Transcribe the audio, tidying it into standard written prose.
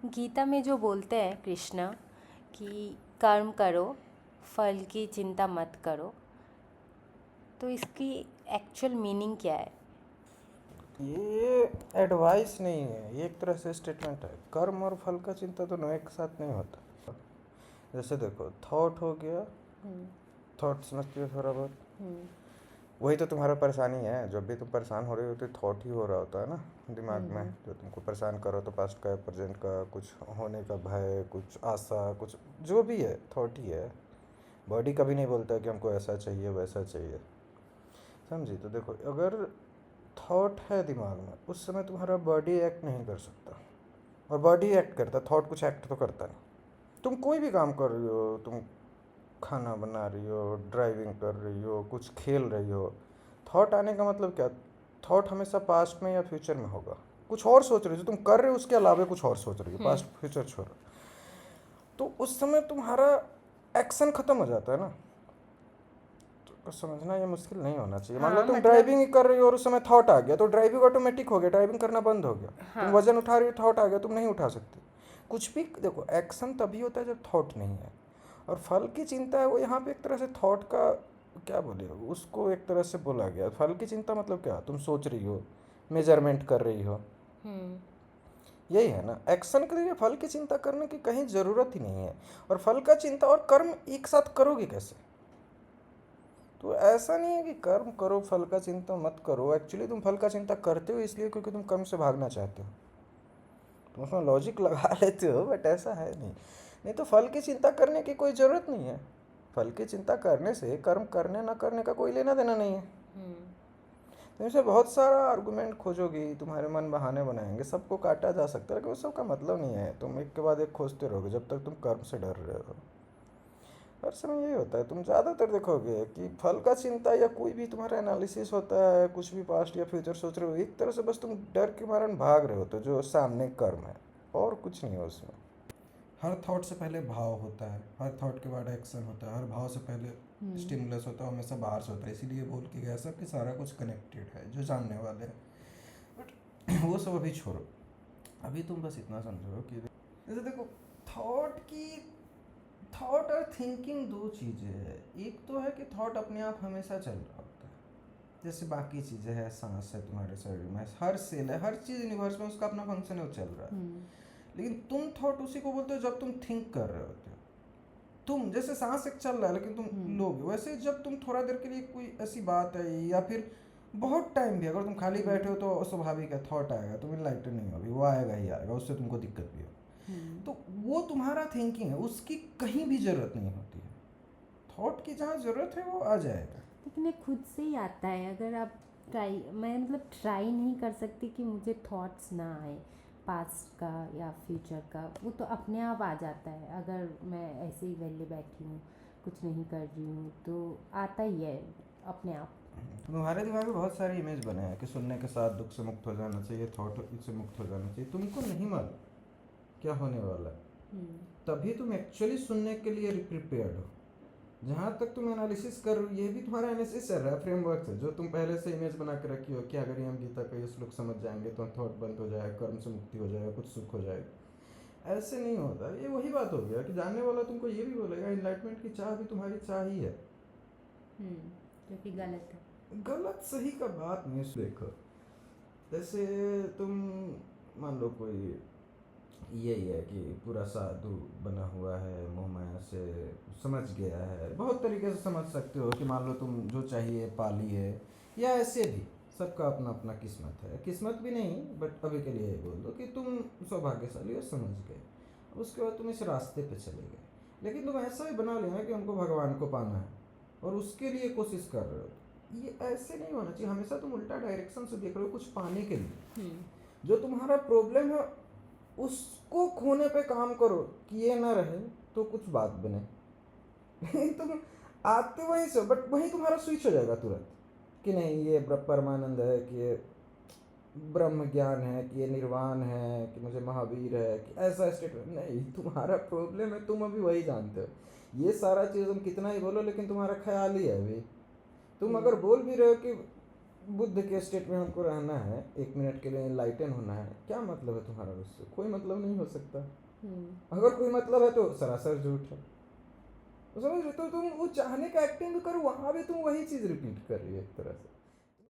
गीता में जो बोलते हैं कृष्ण कि कर्म करो, फल की चिंता मत करो, तो इसकी एक्चुअल मीनिंग क्या है? ये एडवाइस नहीं है, ये एक तरह से स्टेटमेंट है। कर्म और फल का चिंता दोनों एक साथ नहीं होता। जैसे देखो, थॉट हो गया, हम्म। थॉट समझती हो थोड़ा बहुत, हम्म। वही तो तुम्हारा परेशानी है। जब भी तुम परेशान हो रहे हो तो थॉट ही हो रहा होता है ना दिमाग में, हम्म। जो तुमको परेशान करो। तो पास्ट का, प्रेजेंट का, कुछ होने का भय, कुछ आशा, कुछ जो भी है, थॉट ही है। बॉडी कभी नहीं बोलता कि हमको ऐसा चाहिए वैसा चाहिए, समझी? तो देखो, अगर थॉट है दिमाग में, उस समय तुम्हारा बॉडी एक्ट नहीं कर सकता, और बॉडी एक्ट करता, थॉट कुछ एक्ट तो करता नहीं। तुम कोई भी काम कर रही हो, तुम खाना बना रही हो, ड्राइविंग कर रही हो, कुछ खेल रही हो, थॉट आने का मतलब क्या? थॉट हमेशा पास्ट में या फ्यूचर में होगा। कुछ और सोच रही हो, जो तुम कर रहे हो उसके अलावा कुछ और सोच रही हो, हम्म। पास्ट फ्यूचर छोड़ो। तो उस समय तुम्हारा एक्शन खत्म हो जाता है ना। तो समझना ये मुश्किल नहीं होना चाहिए। मान लो हाँ, तुम मतलब। ड्राइविंग ही कर रही हो और उस समय थॉट आ गया, तो ड्राइविंग ऑटोमेटिक हो गया, ड्राइविंग करना बंद हो गया। तुम हाँ। वजन उठा रही हो, थॉट आ गया, तुम नहीं उठा सकती। कुछ भी देखो, एक्शन तभी होता है जब थॉट नहीं है। और फल की चिंता है वो यहाँ पे एक तरह से थॉट का, क्या बोले उसको, एक तरह से बोला गया। फल की चिंता मतलब क्या? तुम सोच रही हो, मेजरमेंट कर रही हो, हम्म। यही है ना। एक्शन के लिए फल की चिंता करने की कहीं ज़रूरत ही नहीं है। और फल का चिंता और कर्म एक साथ करोगे कैसे? तो ऐसा नहीं है कि कर्म करो फल का चिंता मत करो। एक्चुअली तुम फल का चिंता करते हो इसलिए क्योंकि तुम कर्म से भागना चाहते हो। तुम उसमें लॉजिक लगा लेते हो, बट ऐसा है नहीं। नहीं तो फल की चिंता करने की कोई ज़रूरत नहीं है। फल की चिंता करने से कर्म करने ना करने का कोई लेना देना नहीं है। हम्म। तुम इसे बहुत सारा आर्गूमेंट खोजोगी, तुम्हारे मन बहाने बनाएंगे, सबको काटा जा सकता है, लेकिन उस सब का मतलब नहीं है। तुम एक के बाद एक खोजते रहोगे जब तक तुम कर्म से डर रहे हो। हर समय यही होता है। तुम ज़्यादातर देखोगे कि फल का चिंता या कोई भी तुम्हारा एनालिसिस होता है, कुछ भी पास्ट या फ्यूचर सोच रहे हो, एक तरह से बस तुम डर के मारे भाग रहे हो, तो जो सामने कर्म है, और कुछ नहीं है उसमें। हर थॉट से पहले भाव होता है, हर थॉट के बाद एक्शन होता है, हर भाव से पहले हम्म। स्टिमुलस होता है, हमेशा बाहर से होता है। इसीलिए बोल के गया सब कि सारा कुछ कनेक्टेड है, जो जानने वाले हैं। बट वो सब अभी छोड़ो। अभी तुम बस इतना समझो कि जैसे देखो, थॉट की थॉट और थिंकिंग दो चीज़ें हैं। एक तो है कि थॉट अपने आप हमेशा चल रहा होता है, जैसे बाकी चीज़ें हैं, सांस है तुम्हारे शरीर में, हर सेल है, हर चीज़ यूनिवर्स में उसका अपना फंक्शन है, वो चल रहा है। हम्म। लेकिन तुम थॉट उसी को बोलते हो जब तुम थिंक कर रहे होते हो। तुम जैसे सांस एक चल रहा है लेकिन तुम हम्म। लोगे, वैसे जब तुम थोड़ा देर के लिए कोई ऐसी बात है, या फिर बहुत टाइम भी अगर तुम खाली बैठे हम्म। हो तो स्वाभाविक है थॉट आएगा। तुम इनलाइटन नहीं हो अभी, वो आएगा ही आएगा, उससे तुमको दिक्कत भी हो। हम्म। तो वो तुम्हारा थिंकिंग है, उसकी कहीं भी ज़रूरत नहीं होती है। थॉट की जहाँ ज़रूरत है वो आ जाएगा। लेकिन ये खुद से ही आता है। अगर आप ट्राई, मैं मतलब ट्राई नहीं कर सकती कि मुझे थॉट्स ना आए पास्ट का या फ्यूचर का। वो तो अपने आप आ जाता है। अगर मैं ऐसे ही वेले बैठी हूँ, कुछ नहीं कर रही हूँ, तो आता ही है अपने आप। तुम्हारे दिमाग में बहुत सारे इमेज बने हैं कि सुनने के साथ दुख से मुक्त हो जाना चाहिए, थॉट से मुक्त हो जाना चाहिए। तुमको नहीं मालूम क्या होने वाला है, हम्म। तभी तुम एक्चुअली सुनने के लिए प्रिपेयर्ड हो। जहाँ तक तुम एनालिसिस कर रहे हो, ये भी तुम्हारा एनालिसिस चल रहा है, फ्रेमवर्क से, जो तुम पहले से इमेज बना के रखी हो कि अगर ये हम गीता का ये श्लोक समझ जाएंगे तो थॉट बंद हो जाएगा, कर्म से मुक्ति हो जाएगा, कुछ सुख हो जाएगा। ऐसे नहीं होता। ये वही बात हो गया कि जानने वाला तुमको ये भी बोलेगा इनलाइटमेंट की चाह भी तुम्हारी चाह ही है। हम्म। जो कि गलत है। गलत सही का बात नहीं। देखो, जैसे तुम मान लो कोई यही है कि पूरा साधु बना हुआ है, मोह माया से समझ गया है, बहुत तरीके से समझ सकते हो कि मान लो तुम जो चाहिए पा लिए, या ऐसे भी सबका अपना अपना किस्मत है। किस्मत भी नहीं, बट अभी के लिए बोल दो कि तुम सौभाग्यशाली हो, समझ गए। उसके बाद तुम इस रास्ते पे चले गए, लेकिन तुम ऐसा भी बना लेना कि हमको भगवान को पाना है और उसके लिए कोशिश कर रहे हो। ये ऐसे नहीं होना चाहिए। हमेशा तुम उल्टा डायरेक्शन से देख रहे हो कुछ पाने के लिए। हम्म। जो तुम्हारा प्रॉब्लम है उसको खोने पे काम करो कि ये ना रहे तो कुछ बात बने। तुम आते वहीं से, बट वहीं तुम्हारा स्विच हो जाएगा तुरंत कि नहीं ये परमानंद है, कि ये ब्रह्म ज्ञान है, कि ये निर्वाण है, कि मुझे महावीर है, कि ऐसा स्टेटमेंट नहीं। तुम्हारा प्रॉब्लम है, तुम अभी वही जानते हो। ये सारा चीज़ तुम कितना ही बोलो लेकिन तुम्हारा ख्याल ही है अभी। तुम अगर हम्म। बोल भी रहे हो कि बुद्ध के स्टेट में हमको रहना है, 1 मिनट के लिए इनलाइटन होना है, क्या मतलब है तुम्हारा उससे? कोई मतलब नहीं हो सकता। अगर कोई मतलब है तो सरासर झूठ है। तो समझ रहे? तो तुम वो चाहने का एक्टिंग भी करो, वहाँ भी तुम वही चीज़ रिपीट कर रही है एक तरह से।